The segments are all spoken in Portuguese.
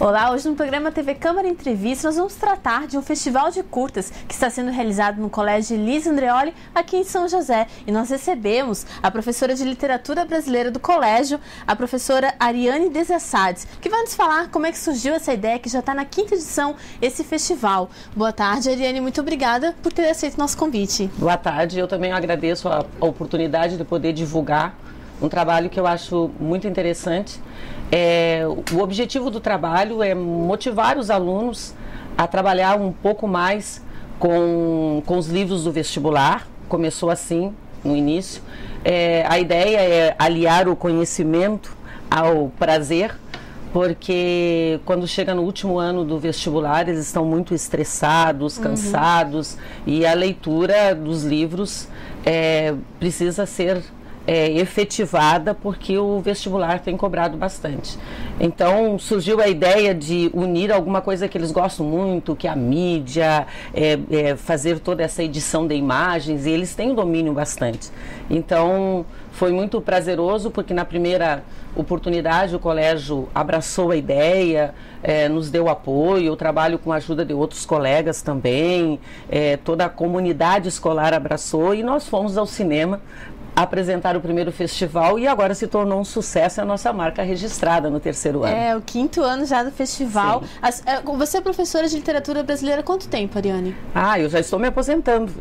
Olá, hoje no programa TV Câmara Entrevista nós vamos tratar de um festival de curtas que está sendo realizado no Colégio Elise Andreoli, aqui em São José. E nós recebemos a professora de Literatura Brasileira do colégio, a professora Ariane Desassades, que vai nos falar como é que surgiu essa ideia, que já está na 5ª edição, esse festival. Boa tarde, Ariane, muito obrigada por ter aceito nosso convite. Boa tarde, eu também agradeço a oportunidade de poder divulgar um trabalho que eu acho muito interessante. O objetivo do trabalho é motivar os alunos a trabalhar um pouco mais com os livros do vestibular. Começou assim no início. A ideia é aliar o conhecimento ao prazer, porque quando chega no último ano do vestibular eles estão muito estressados, cansados, e a leitura dos livros precisa ser efetivada, porque o vestibular tem cobrado bastante. Então surgiu a ideia de unir alguma coisa que eles gostam muito, que é a mídia, fazer toda essa edição de imagens, e eles têm um domínio bastante. Então foi muito prazeroso, porque na primeira oportunidade o colégio abraçou a ideia, nos deu apoio. Eu trabalho com a ajuda de outros colegas também, toda a comunidade escolar abraçou, e nós fomos ao cinema apresentar o primeiro festival, e agora se tornou um sucesso, a nossa marca registrada no 3º ano. O 5º ano já do festival. Você é professora de literatura brasileira há quanto tempo, Ariane? Eu já estou me aposentando.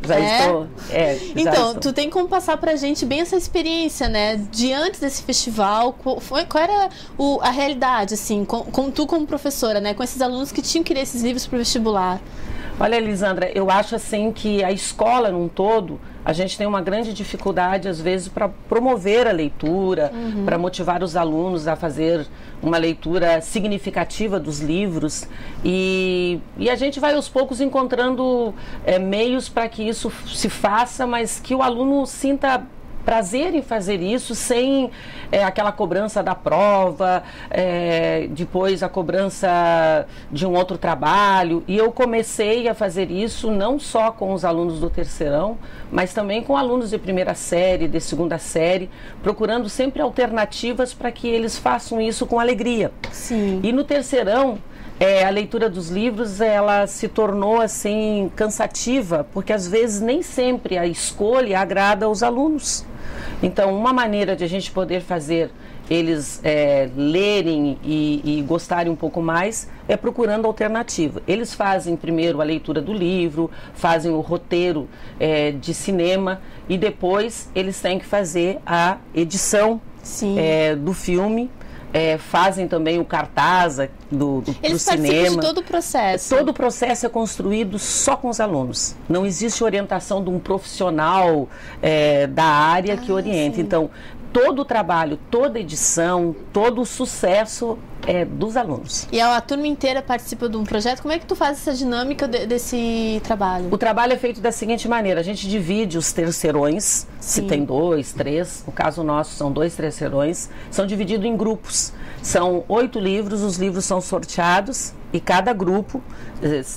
Então, tu tem como passar pra gente bem essa experiência, né? De antes desse festival, qual era a realidade, assim, com tu como professora, né? Com esses alunos que tinham que ler esses livros pro vestibular? Olha, Elisandra, eu acho assim que a escola num todo, a gente tem uma grande dificuldade, às vezes, para promover a leitura, para motivar os alunos a fazer uma leitura significativa dos livros. E a gente vai aos poucos encontrando meios para que isso se faça, mas que o aluno sinta prazer em fazer isso, sem aquela cobrança da prova, depois a cobrança de um outro trabalho. E eu comecei a fazer isso não só com os alunos do 3º, mas também com alunos de 1ª série, de 2ª série, procurando sempre alternativas para que eles façam isso com alegria. Sim. E no 3º, a leitura dos livros, ela se tornou assim cansativa, porque às vezes nem sempre a escolha agrada aos alunos. Então, uma maneira de a gente poder fazer eles lerem e gostarem um pouco mais é procurando alternativa. Eles fazem primeiro a leitura do livro, fazem o roteiro de cinema, e depois eles têm que fazer a edição do filme. Fazem também o cartaz do Eles cinema. Eles participam de todo o processo. Todo o processo é construído só com os alunos. Não existe orientação de um profissional da área que oriente. Sim. Então, todo o trabalho, toda a edição, todo o sucesso é dos alunos. E a turma inteira participa de um projeto? Como é que tu faz essa dinâmica desse trabalho? O trabalho é feito da seguinte maneira: a gente divide os terceirões, se tem 2, 3, no caso nosso são 2 terceirões, são divididos em grupos. São 8 livros, os livros são sorteados, e cada grupo,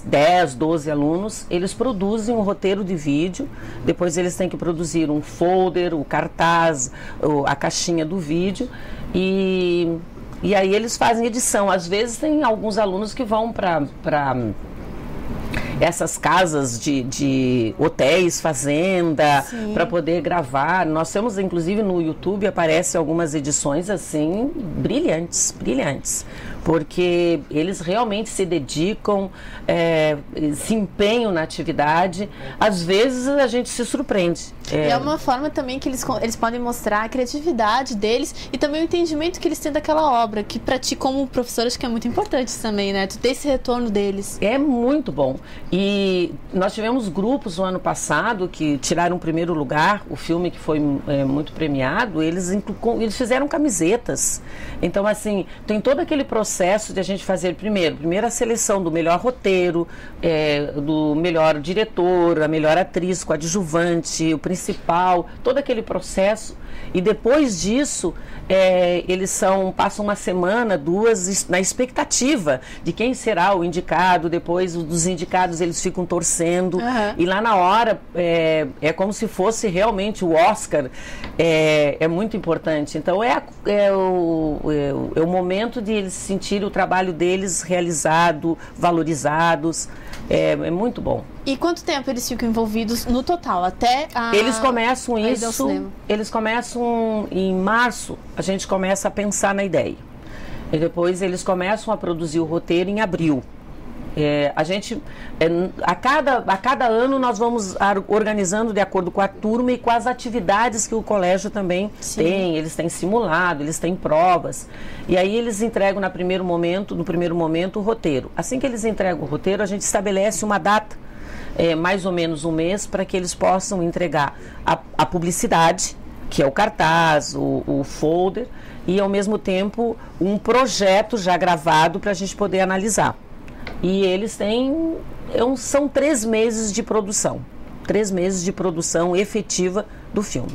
10, 12 alunos, eles produzem um roteiro de vídeo. Depois eles têm que produzir um folder, o cartaz, a caixinha do vídeo, e aí eles fazem edição. Às vezes tem alguns alunos que vão para essas casas de hotéis, fazenda, para poder gravar. Nós temos, inclusive, no YouTube, aparecem algumas edições assim, brilhantes, porque eles realmente se dedicam, se empenham na atividade. Às vezes a gente se surpreende. E é uma forma também que eles podem mostrar a criatividade deles e também o entendimento que eles têm daquela obra, que para ti como professor acho que é muito importante também, né? Tu ter esse retorno deles. É muito bom. E nós tivemos grupos no ano passado que tiraram o 1º lugar, o filme que foi muito premiado, eles fizeram camisetas. Então, assim, tem todo aquele processo de a gente fazer primeiro a seleção do melhor roteiro, do melhor diretor, a melhor atriz, coadjuvante, o principal, todo aquele processo. E depois disso, eles passam uma semana, 2, na expectativa de quem será o indicado. Depois dos indicados eles ficam torcendo, e lá na hora é como se fosse realmente o Oscar. É muito importante. Então é o momento de eles se sentirem o trabalho deles realizado, valorizados. É muito bom. E quanto tempo eles ficam envolvidos no total? Até a... Eles começam em março, a gente começa a pensar na ideia. E depois eles começam a produzir o roteiro em abril. A cada ano nós vamos organizando de acordo com a turma e com as atividades que o colégio também tem. Eles têm simulado, eles têm provas. E aí eles entregam no primeiro momento o roteiro. Assim que eles entregam o roteiro, a gente estabelece uma data, mais ou menos um mês, para que eles possam entregar a publicidade, que é o cartaz, o folder, e ao mesmo tempo um projeto já gravado para a gente poder analisar. E eles têm, são 3 meses de produção. 3 meses de produção efetiva do filme.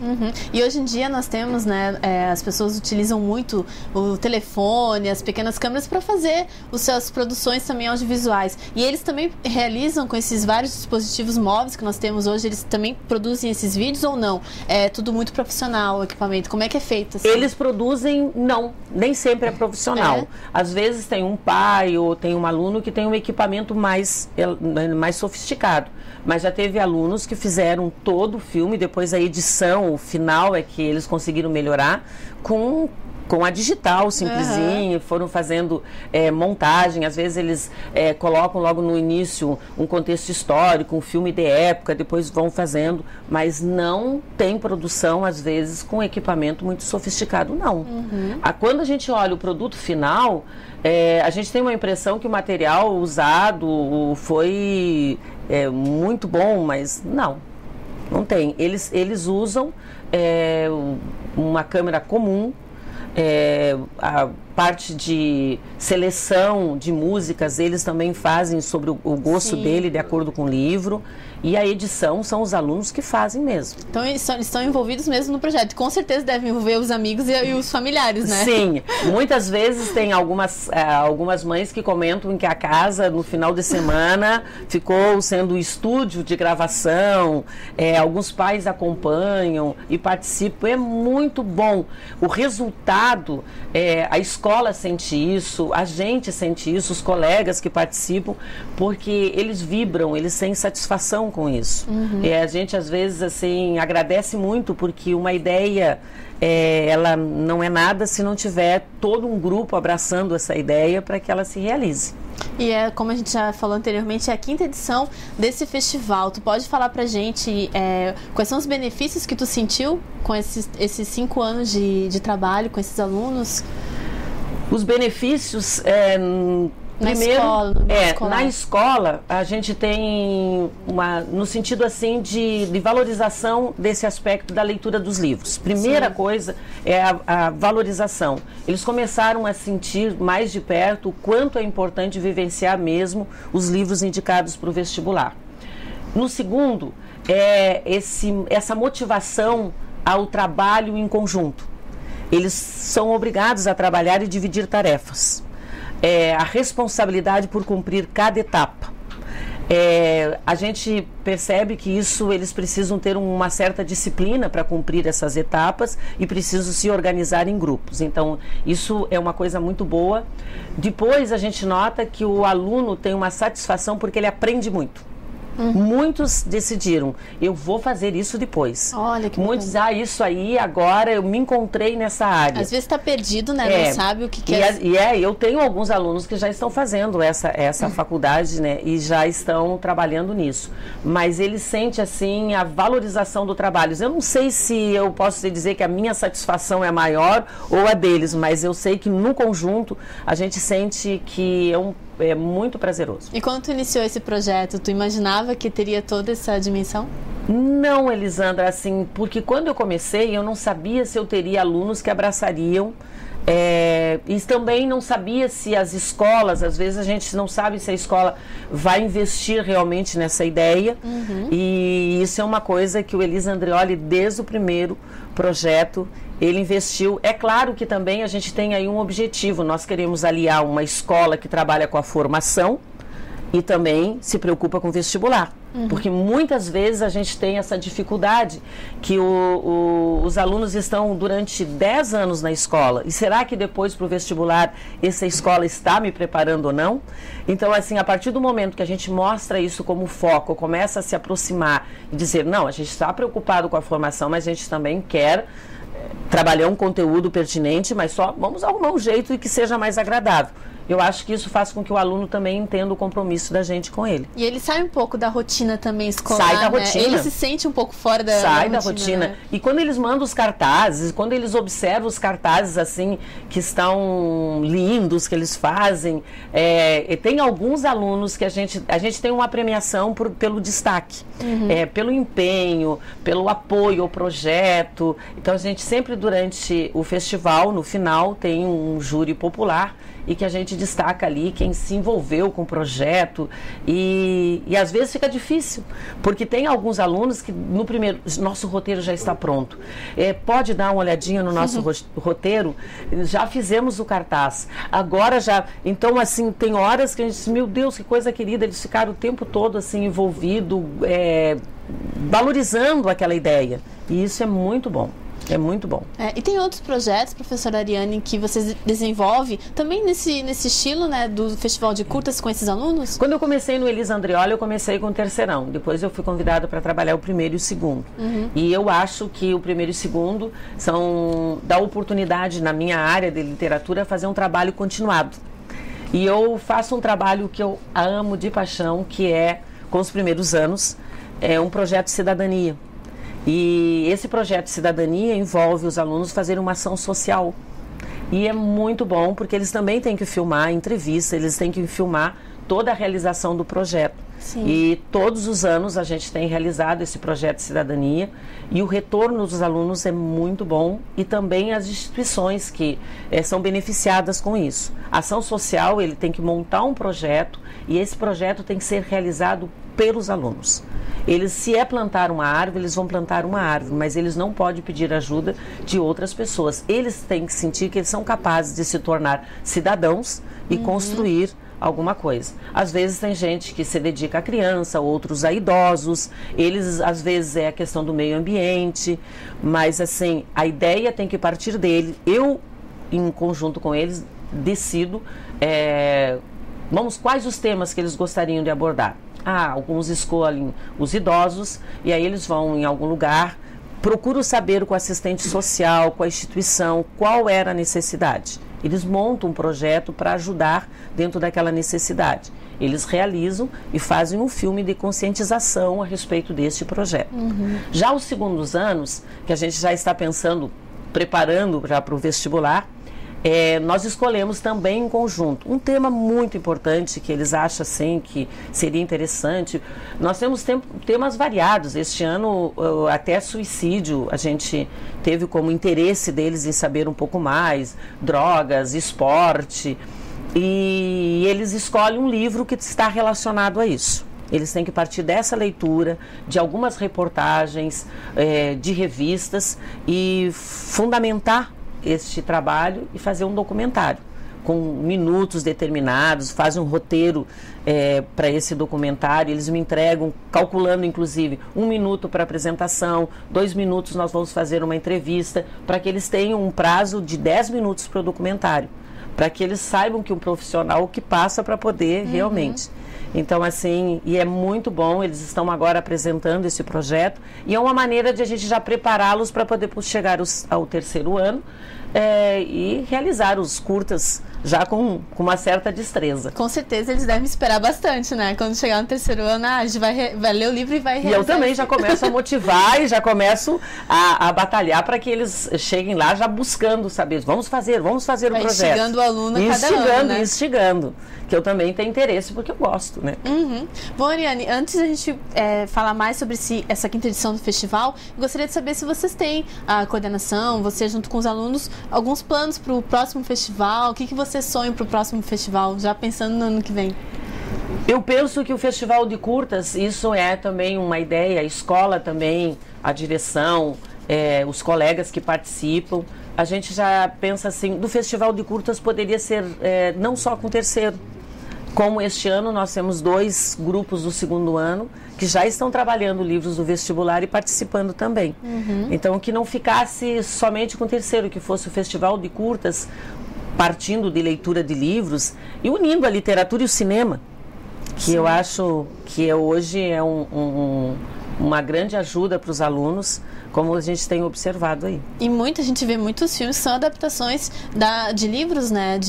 E hoje em dia nós temos, né, as pessoas utilizam muito o telefone, as pequenas câmeras para fazer as suas produções também audiovisuais. E eles também realizam com esses vários dispositivos móveis que nós temos hoje, eles também produzem esses vídeos ou não? É tudo muito profissional o equipamento. Como é que é feito? Assim? Eles produzem, nem sempre é profissional. Às vezes tem um pai ou tem um aluno que tem um equipamento mais sofisticado. Mas já teve alunos que fizeram todo o filme, depois a edição, o final é que eles conseguiram melhorar com a digital simplesinha, foram fazendo montagem. Às vezes eles colocam logo no início um contexto histórico, um filme de época, depois vão fazendo, mas não tem produção, às vezes, com equipamento muito sofisticado, não. Quando a gente olha o produto final, a gente tem uma impressão que o material usado foi muito bom, mas não tem. Eles usam uma câmera comum, a parte de seleção de músicas eles também fazem sobre o gosto dele, de acordo com o livro, e a edição são os alunos que fazem mesmo. Então eles estão envolvidos mesmo no projeto. Com certeza devem envolver os amigos e os familiares, né? Sim, muitas vezes tem algumas mães que comentam que a casa no final de semana ficou sendo um estúdio de gravação, alguns pais acompanham e participam, é muito bom. O resultado, a escola sente isso, a gente sente isso, os colegas que participam, porque eles vibram, eles têm satisfação com isso. A gente às vezes assim agradece muito, porque uma ideia ela não é nada se não tiver todo um grupo abraçando essa ideia para que ela se realize. E como a gente já falou anteriormente, é a 5ª edição desse festival. Tu pode falar pra gente quais são os benefícios que tu sentiu com esses 5 anos de trabalho com esses alunos? Os benefícios, na escola a gente tem no sentido assim de valorização desse aspecto da leitura dos livros. Primeira coisa é a valorização. Eles começaram a sentir mais de perto o quanto é importante vivenciar mesmo os livros indicados para o vestibular. No segundo, essa motivação ao trabalho em conjunto. Eles são obrigados a trabalhar e dividir tarefas. A responsabilidade por cumprir cada etapa. A gente percebe que eles precisam ter uma certa disciplina para cumprir essas etapas e precisam se organizar em grupos. Então, isso é uma coisa muito boa. Depois, a gente nota que o aluno tem uma satisfação porque ele aprende muito. Muitos decidiram, eu vou fazer isso depois. Olha que muitos, isso aí, agora eu me encontrei nessa área. Às vezes está perdido, né? Não sabe o que quer. Eu tenho alguns alunos que já estão fazendo essa faculdade, né? E já estão trabalhando nisso. Mas eles sentem, assim, a valorização do trabalho. Eu não sei se eu posso dizer que a minha satisfação é maior ou a deles, mas eu sei que no conjunto a gente sente que é muito prazeroso. E quando tu iniciou esse projeto, tu imaginava que teria toda essa dimensão? Não, Elisandra, assim, porque quando eu comecei, eu não sabia se eu teria alunos que abraçariam, e também não sabia se as escolas, às vezes a gente não sabe se a escola vai investir realmente nessa ideia, e isso é uma coisa que o Elisa Andreoli, desde o primeiro projeto, ele investiu. É claro que também a gente tem aí um objetivo, nós queremos aliar uma escola que trabalha com a formação e também se preocupa com o vestibular. Porque muitas vezes a gente tem essa dificuldade que os alunos estão durante 10 anos na escola. E será que depois para o vestibular essa escola está me preparando ou não? Então, assim, a partir do momento que a gente mostra isso como foco, começa a se aproximar e dizer, não, a gente está preocupado com a formação, mas a gente também quer trabalhar um conteúdo pertinente, mas só vamos arrumar um jeito e que seja mais agradável. Eu acho que isso faz com que o aluno também entenda o compromisso da gente com ele. E ele sai um pouco da rotina também escolar, sai da né? rotina. Ele se sente um pouco fora da rotina. Né? E quando eles mandam os cartazes, quando eles observam os cartazes assim, que estão lindos, que eles fazem, tem alguns alunos que a gente tem uma premiação pelo destaque, pelo empenho, pelo apoio ao projeto. Então a gente sempre durante o festival, no final, tem um júri popular e que a gente destaca ali quem se envolveu com o projeto e às vezes fica difícil, porque tem alguns alunos que no primeiro, nosso roteiro já está pronto, pode dar uma olhadinha no nosso roteiro, já fizemos o cartaz, agora já, então assim, tem horas que a gente diz, meu Deus, que coisa querida, eles ficaram o tempo todo assim envolvidos, valorizando aquela ideia, e isso é muito bom. É muito bom. E tem outros projetos, professora Ariane, que você desenvolve também nesse estilo, né, do Festival de Curtas com esses alunos? Quando eu comecei no Elisa Andreoli, eu comecei com o terceirão. Depois eu fui convidada para trabalhar o primeiro e o segundo. E eu acho que o primeiro e o segundo dá oportunidade na minha área de literatura fazer um trabalho continuado. E eu faço um trabalho que eu amo de paixão, que é, com os primeiros anos, um projeto de cidadania. E esse projeto de cidadania envolve os alunos fazerem uma ação social. E é muito bom, porque eles também têm que filmar a entrevista, eles têm que filmar toda a realização do projeto. Sim. E todos os anos a gente tem realizado esse projeto de cidadania e o retorno dos alunos é muito bom e também as instituições que são beneficiadas com isso. A ação social, ele tem que montar um projeto e esse projeto tem que ser realizado pelos alunos. Eles, se plantar uma árvore, eles vão plantar uma árvore, mas eles não podem pedir ajuda de outras pessoas. Eles têm que sentir que eles são capazes de se tornar cidadãos e construir alguma coisa. Às vezes tem gente que se dedica à criança, outros a idosos, eles às vezes é a questão do meio ambiente, mas assim, a ideia tem que partir dele. Eu, em conjunto com eles, decido quais os temas que eles gostariam de abordar. Alguns escolhem os idosos e aí eles vão em algum lugar, procuram saber com o assistente social, com a instituição, qual era a necessidade. Eles montam um projeto para ajudar dentro daquela necessidade. Eles realizam e fazem um filme de conscientização a respeito deste projeto. Já os segundos anos, que a gente já está pensando, preparando já para o vestibular, nós escolhemos também em conjunto um tema muito importante que eles acham assim que seria interessante. Nós temos temas variados. Este ano até suicídio a gente teve como interesse deles em saber um pouco mais, drogas, esporte, e eles escolhem um livro que está relacionado a isso. Eles têm que partir dessa leitura, de algumas reportagens, de revistas e fundamentar este trabalho e fazer um documentário com minutos determinados, fazem um roteiro para esse documentário, eles me entregam, calculando inclusive 1 minuto para apresentação, 2 minutos nós vamos fazer uma entrevista, para que eles tenham um prazo de 10 minutos para o documentário, para que eles saibam que um profissional que passa para poder realmente. Então, assim, e é muito bom, eles estão agora apresentando esse projeto e é uma maneira de a gente já prepará-los para poder chegar ao terceiro ano e realizar os curtas já com uma certa destreza. Com certeza eles devem esperar bastante, né? Quando chegar no terceiro ano, a gente vai ler o livro e vai realizar. E eu também já começo a motivar e já começo a batalhar para que eles cheguem lá já buscando saber, vamos fazer o projeto. Instigando o aluno a cada ano, né? Instigando, que eu também tenho interesse porque eu gosto, né? Bom, Ariane, antes da gente falar mais sobre essa quinta edição do festival, eu gostaria de saber se vocês têm a coordenação, você junto com os alunos, alguns planos para o próximo festival, o que você sonha para o próximo festival, já pensando no ano que vem? Eu penso que o Festival de Curtas, isso é também uma ideia, a escola também, a direção, os colegas que participam, a gente já pensa assim, do Festival de Curtas poderia ser não só com o terceiro, Como este ano nós temos 2 grupos do segundo ano que já estão trabalhando livros do vestibular e participando também. Então, que não ficasse somente com o terceiro, que fosse o festival de curtas, partindo de leitura de livros e unindo a literatura e o cinema, que eu acho que hoje é uma grande ajuda para os alunos, como a gente tem observado aí. E a gente vê muitos filmes que são adaptações de livros, né?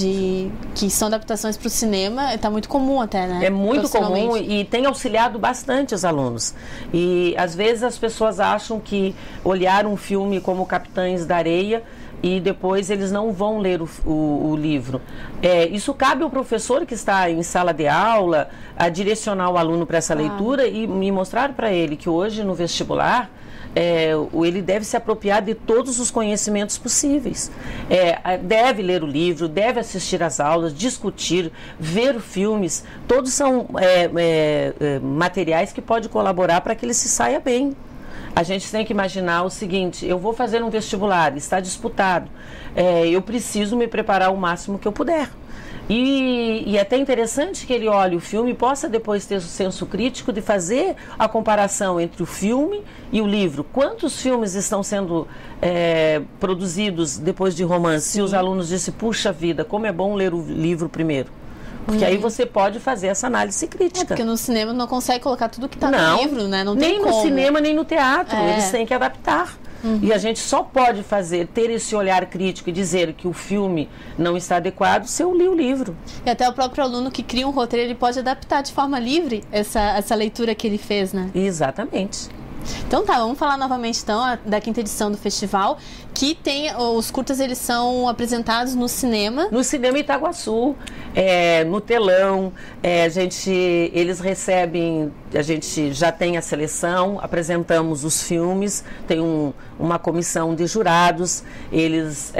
Que são adaptações para o cinema. Está muito comum até, né? É muito comum e tem auxiliado bastante os alunos. E às vezes as pessoas acham que olhar um filme como Capitães da Areia e depois eles não vão ler o livro. Isso cabe ao professor que está em sala de aula a direcionar o aluno para essa leitura e mostrar para ele que hoje no vestibular ele deve se apropriar de todos os conhecimentos possíveis. Deve ler o livro, deve assistir às aulas, discutir, ver filmes. Todos são materiais que podem colaborar para que ele se saia bem. A gente tem que imaginar o seguinte: eu vou fazer um vestibular, está disputado, eu preciso me preparar o máximo que eu puder. E é até interessante que ele olhe o filme e possa depois ter o senso crítico de fazer a comparação entre o filme e o livro. Quantos filmes estão sendo produzidos depois de romance? Se os alunos dizem, puxa vida, como é bom ler o livro primeiro. Porque aí você pode fazer essa análise crítica. Porque no cinema não consegue colocar tudo que está no livro, né? Não tem nem no cinema, nem no teatro. Eles têm que adaptar. E a gente só pode ter esse olhar crítico e dizer que o filme não está adequado se eu li o livro. E até o próprio aluno que cria um roteiro, ele pode adaptar de forma livre essa leitura que ele fez, né? Exatamente. Então tá, vamos falar novamente então da 5ª edição do festival, que tem os curtas, eles são apresentados no cinema. No Cinema Itaguaçu, no telão, eles recebem, a gente já tem a seleção, apresentamos os filmes, tem uma comissão de jurados, eles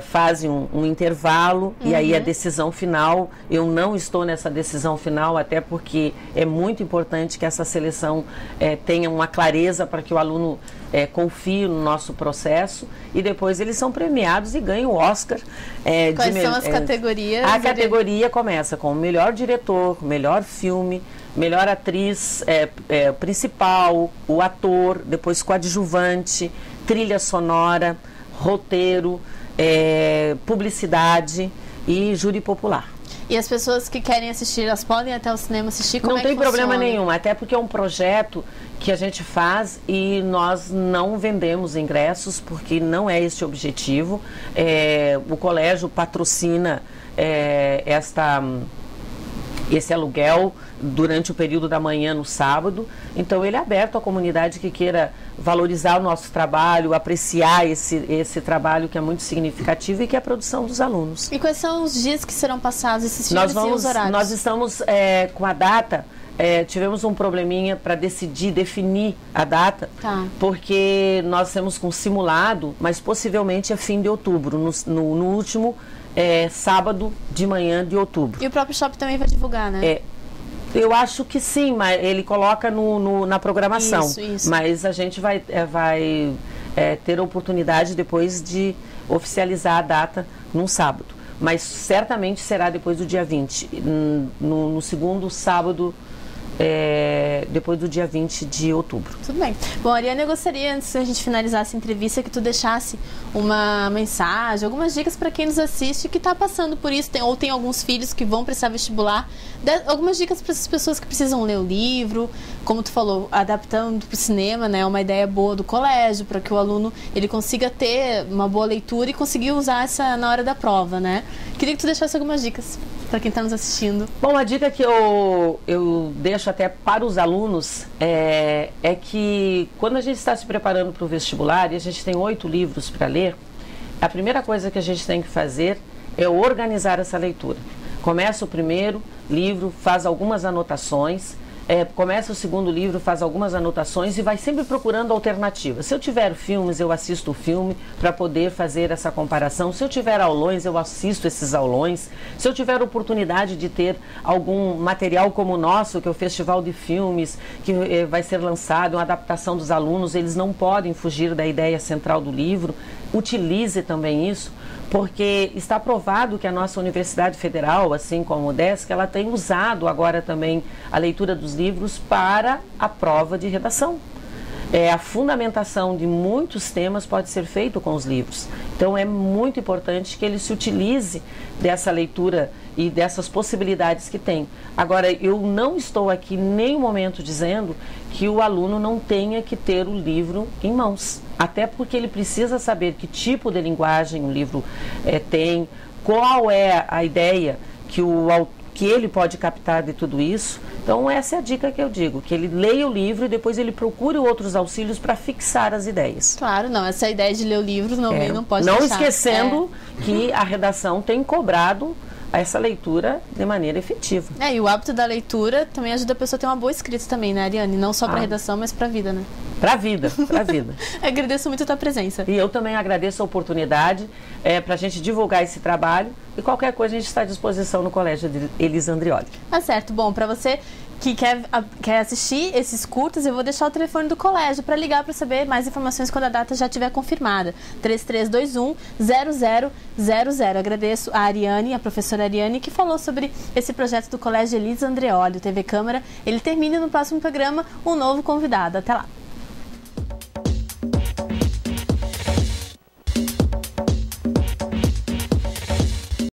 fazem um intervalo e aí a decisão final, eu não estou nessa decisão final, até porque é muito importante que essa seleção tenha uma clareza para que o aluno confie no nosso processo e depois eles são premiados e ganham o Oscar. Quais são as categorias? A categoria começa com o melhor diretor, melhor filme, melhor atriz principal, o ator, depois coadjuvante, trilha sonora, roteiro, publicidade e júri popular. E as pessoas que querem assistir, elas podem ir até o cinema assistir? Não tem problema nenhum, até porque é um projeto que a gente faz e nós não vendemos ingressos, porque não é esse o objetivo. O colégio patrocina esse aluguel durante o período da manhã no sábado, então ele é aberto à comunidade que queira valorizar o nosso trabalho, apreciar esse trabalho que é muito significativo e que é a produção dos alunos. E quais são os dias que serão passados esses filmes e os horários? Nós estamos com a data, tivemos um probleminha para definir a data, porque nós temos com simulado, mas possivelmente é fim de outubro, no último sábado de manhã de outubro. E o próprio shopping também vai divulgar, né? Eu acho que sim, mas ele coloca na programação. Isso. Mas a gente vai ter a oportunidade depois de oficializar a data num sábado. Mas certamente será depois do dia 20, no segundo sábado, depois do dia 20 de outubro. Tudo bem. Bom, Ariane, eu gostaria, antes da gente finalizar essa entrevista, que tu deixasse uma mensagem, algumas dicas para quem nos assiste que está passando por isso, ou tem alguns filhos que vão prestar vestibular, algumas dicas para essas pessoas que precisam ler o livro, como tu falou, adaptando para o cinema, né, uma ideia boa do colégio, para que o aluno ele consiga ter uma boa leitura e conseguir usar essa na hora da prova, né? Queria que tu deixasse algumas dicas para quem está nos assistindo. Bom, a dica que eu deixo até para os alunos é que quando a gente está se preparando para o vestibular e a gente tem 8 livros para ler, a primeira coisa que a gente tem que fazer é organizar essa leitura. Começa o primeiro livro, faz algumas anotações, começa o segundo livro, faz algumas anotações e vai sempre procurando alternativas. Se eu tiver filmes, eu assisto o filme para poder fazer essa comparação. Se eu tiver aulões, eu assisto esses aulões. Se eu tiver oportunidade de ter algum material como o nosso, que é o Festival de Filmes, que vai ser lançado, uma adaptação dos alunos, eles não podem fugir da ideia central do livro. utilize também isso, porque está provado que a nossa Universidade Federal, assim como o UDESC, ela tem usado agora também a leitura dos livros para a prova de redação. A fundamentação de muitos temas pode ser feito com os livros. Então é muito importante que ele se utilize dessa leitura e dessas possibilidades que tem. Agora, eu não estou aqui em nenhum momento dizendo que o aluno não tenha que ter o livro em mãos. Até porque ele precisa saber que tipo de linguagem o livro tem, qual é a ideia que ele pode captar de tudo isso. Então essa é a dica que eu digo, que ele leia o livro e depois ele procure outros auxílios para fixar as ideias. Claro, não, essa ideia de ler o livro não pode não deixar. Esquecendo que a redação tem cobrado essa leitura de maneira efetiva. E o hábito da leitura também ajuda a pessoa a ter uma boa escrita também, né, Ariane? Não só para redação, mas para a vida, né? Para a vida. Agradeço muito a tua presença. E eu também agradeço a oportunidade para a gente divulgar esse trabalho, e qualquer coisa a gente está à disposição no Colégio de Elisa Andreoli. Tá certo. Bom, para você que quer assistir esses curtas, eu vou deixar o telefone do colégio para ligar para saber mais informações quando a data já estiver confirmada. 3321-0000. Agradeço a Ariane, a professora Ariane, que falou sobre esse projeto do Colégio Elisa Andreoli, o TV Câmara. Ele termina no próximo programa um novo convidado. Até lá.